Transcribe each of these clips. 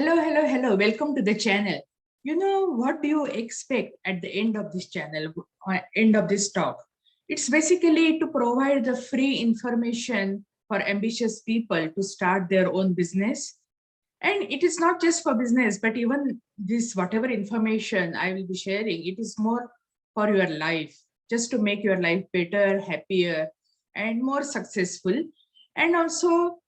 Hello, hello, hello. Welcome to the channel. What do you expect at the end of this channel, end of this talk? It's basically to provide the free information for ambitious people to start their own business. And it is not just for business, but even this, whatever information I will be sharing, it is more for your life, just to make your life better, happier, and more successful. And also,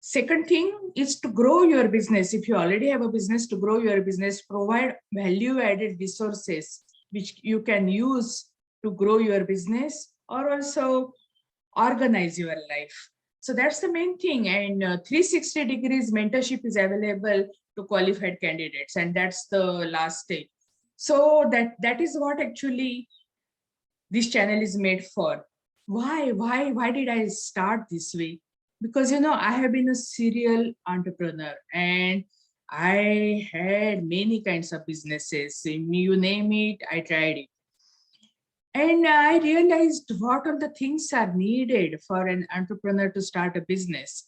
second thing is to grow your business. If you already have a business, to grow your business, provide value added resources which you can use to grow your business, or also organize your life. So that's the main thing. And 360 degrees mentorship is available to qualified candidates, and that's the last stage. So that is what actually this channel is made for. Why did I start this way? Because I have been a serial entrepreneur, and I had many kinds of businesses. You name it, I tried it. And I realized what all the things are needed for an entrepreneur to start a business.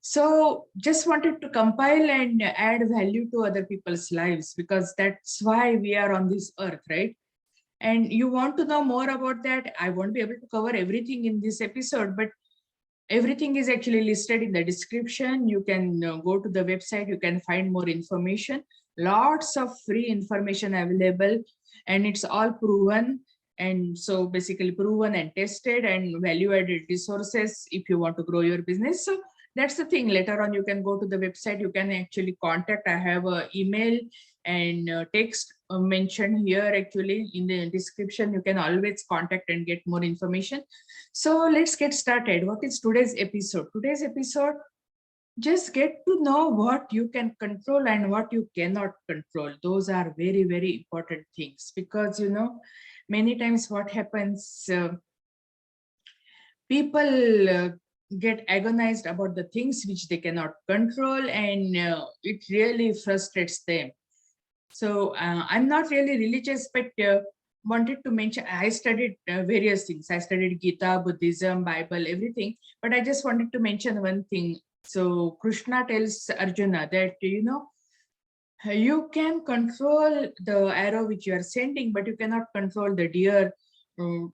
So just wanted to compile and add value to other people's lives, because that's why we are on this earth, right? And you want to know more about that, I won't be able to cover everything in this episode, but everything is actually listed in the description. You can go to the website, you can find more information, lots of free information available, and it's all proven. And so basically proven and tested and value added resources if you want to grow your business. So that's the thing. Later on, you can go to the website, you can actually contact. I have an email and text mentioned here actually in the description. You can always contact and get more information. So let's get started. What is today's episode? Today's episode, just get to know what you can control and what you cannot control. Those are very, very important things, because many times what happens, people get agonized about the things which they cannot control, and it really frustrates them. So I'm not really religious, but wanted to mention, I studied various things. I studied Gita, Buddhism, Bible, everything. But I just wanted to mention one thing. So Krishna tells Arjuna that, you can control the arrow which you are sending, but you cannot control the deer to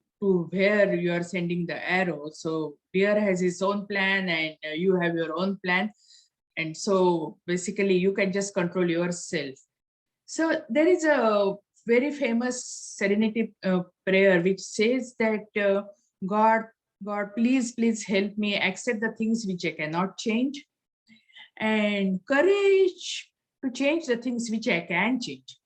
where you are sending the arrow. So deer has his own plan, and you have your own plan. And so basically you can just control yourself. So there is a very famous serenity prayer which says that God, please help me accept the things which I cannot change, and courage to change the things which I can change,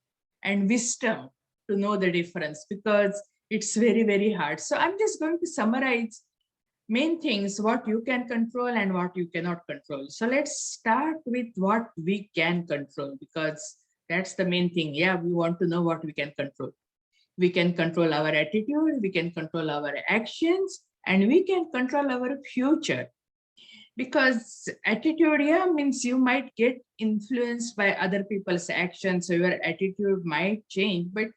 and wisdom to know the difference, because it's very, very hard. So I'm just going to summarize main things, what you can control and what you cannot control. So let's start with what we can control, because that's the main thing. Yeah, we want to know what we can control. We can control our attitude, we can control our actions, and we can control our future. Because attitude, yeah, means you might get influenced by other people's actions, so your attitude might change. But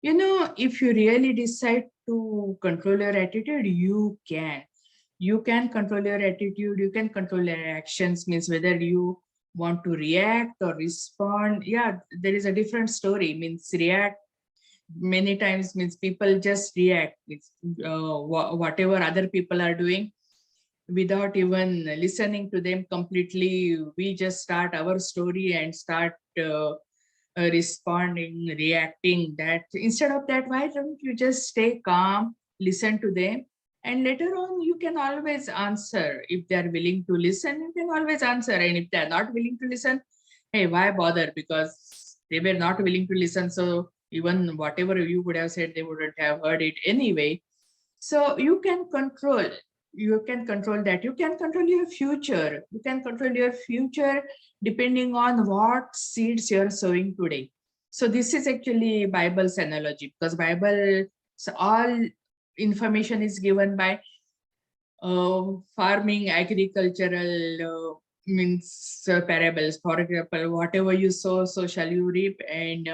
if you really decide to control your attitude, you can. You can control your attitude, you can control your actions, means whether you want to react or respond. Yeah, there is a different story. Means react many times means people just react. It's whatever other people are doing, without even listening to them completely, we just start our story and start responding, reacting. That instead of that, why don't you just stay calm, listen to them, and later on you can always answer. If they are willing to listen, you can always answer, and if they are not willing to listen, hey, why bother? Because they were not willing to listen, so even whatever you would have said, they wouldn't have heard it anyway. So you can control, that. You can control your future. You can control your future depending on what seeds you're sowing today. So this is actually Bible's analogy, because Bible, so all information is given by farming, agricultural means parables. For example, whatever you sow, so shall you reap. And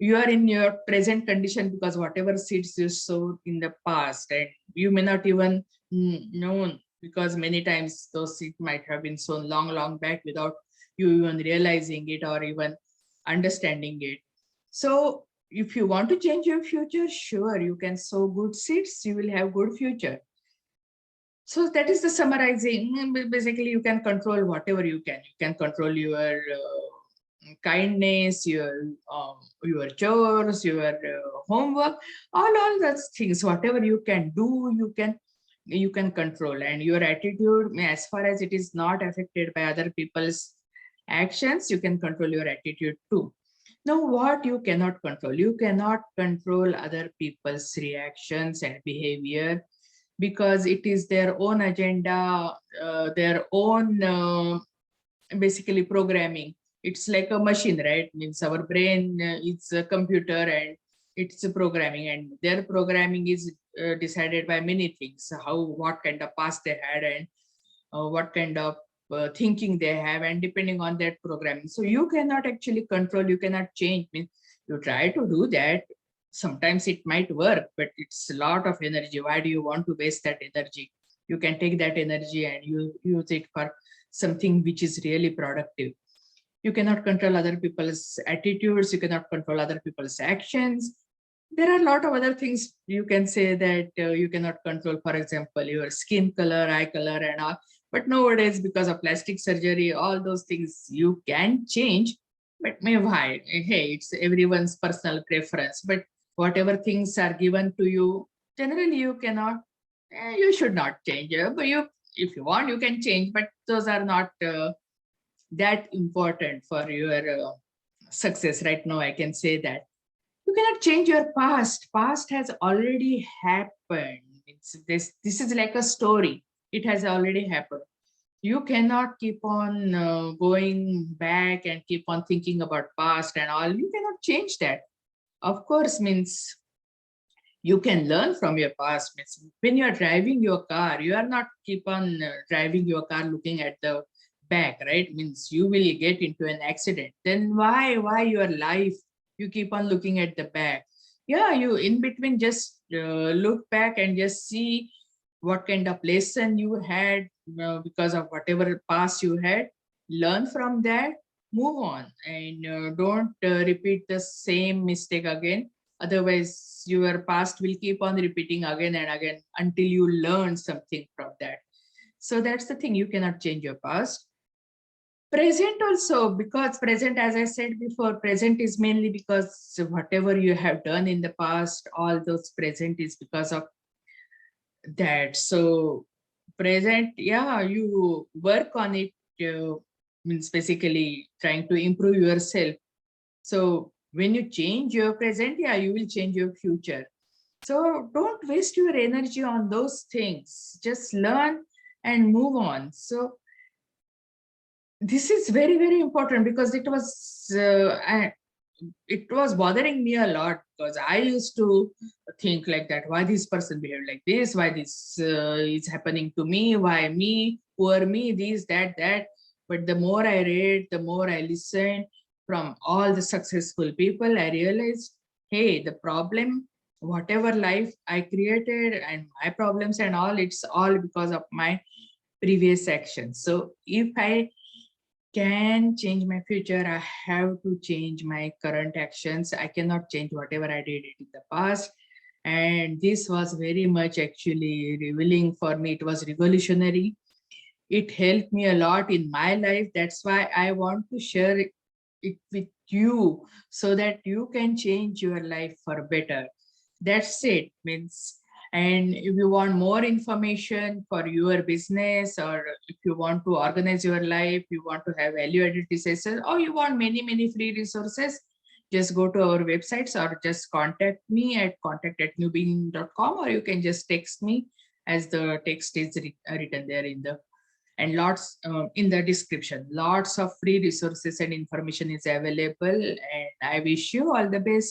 you are in your present condition because whatever seeds you sowed in the past, and you may not even know, because many times those seeds might have been sown long back without you even realizing it or even understanding it. So if you want to change your future, sure, you can sow good seeds, you will have good future. So that is the summarizing. Basically, you can control whatever you can. You can control your kindness, your chores, your homework, all those things. Whatever you can do, you can control. And your attitude, as far as it is not affected by other people's actions, you can control your attitude too. Now, what you cannot control? You cannot control other people's reactions and behavior, because it is their own agenda, their own basically programming. It's like a machine, right? Means our brain is a computer and it's a programming, and their programming is decided by many things. What kind of past they had, and what kind of thinking they have, and depending on that programming. So you cannot actually control, you cannot change. Means you try to do that. Sometimes it might work, but it's a lot of energy. Why do you want to waste that energy? You can take that energy and you use it for something which is really productive. You cannot control other people's attitudes, you cannot control other people's actions. There are a lot of other things you can say that you cannot control. For example, your skin color, eye color, and all. But nowadays, because of plastic surgery, all those things you can change. But why? Hey, it's everyone's personal preference. But whatever things are given to you, generally you cannot, you should not change. But if you want, you can change. But those are not that important for your success right now. I can say that you cannot change your past has already happened. This is like a story. It has already happened. You cannot keep on going back and keep on thinking about past and all. You cannot change that. Of course, means you can learn from your past. Means when you are driving your car, you are not keep on driving your car looking at the back, right? Means you will get into an accident. Then why your life you keep on looking at the back? Yeah, you in between just look back and just see what kind of lesson you had because of whatever past you had. Learn from that, move on, and don't repeat the same mistake again. Otherwise, your past will keep on repeating again and again until you learn something from that. So that's the thing. You cannot change your past. Present also, because present, as I said before, present is mainly because whatever you have done in the past, all those present is because of that. So present, yeah, you work on it, means basically trying to improve yourself. So when you change your present, yeah, you will change your future. So don't waste your energy on those things. Just learn and move on. So this is very, very important, because it was bothering me a lot, because I used to think like that. Why this person behaved like this? Why this is happening to me? Why me? Poor me? This, that. But the more I read, the more I listened from all the successful people, I realized, hey, the problem, whatever life I created and my problems and all, it's all because of my previous actions. So if I can change my future, I have to change my current actions. I cannot change whatever I did in the past. And this was very much actually revealing for me. It was revolutionary. It helped me a lot in my life. That's why I want to share it with you, so that you can change your life for better. That's it. Means, and if you want more information for your business, or if you want to organize your life, you want to have value-added resources, or you want many free resources, just go to our websites or just contact me at contact@newbeing.com, or you can just text me, as the text is written there in the and lots in the description. Lots of free resources and information is available, and I wish you all the best.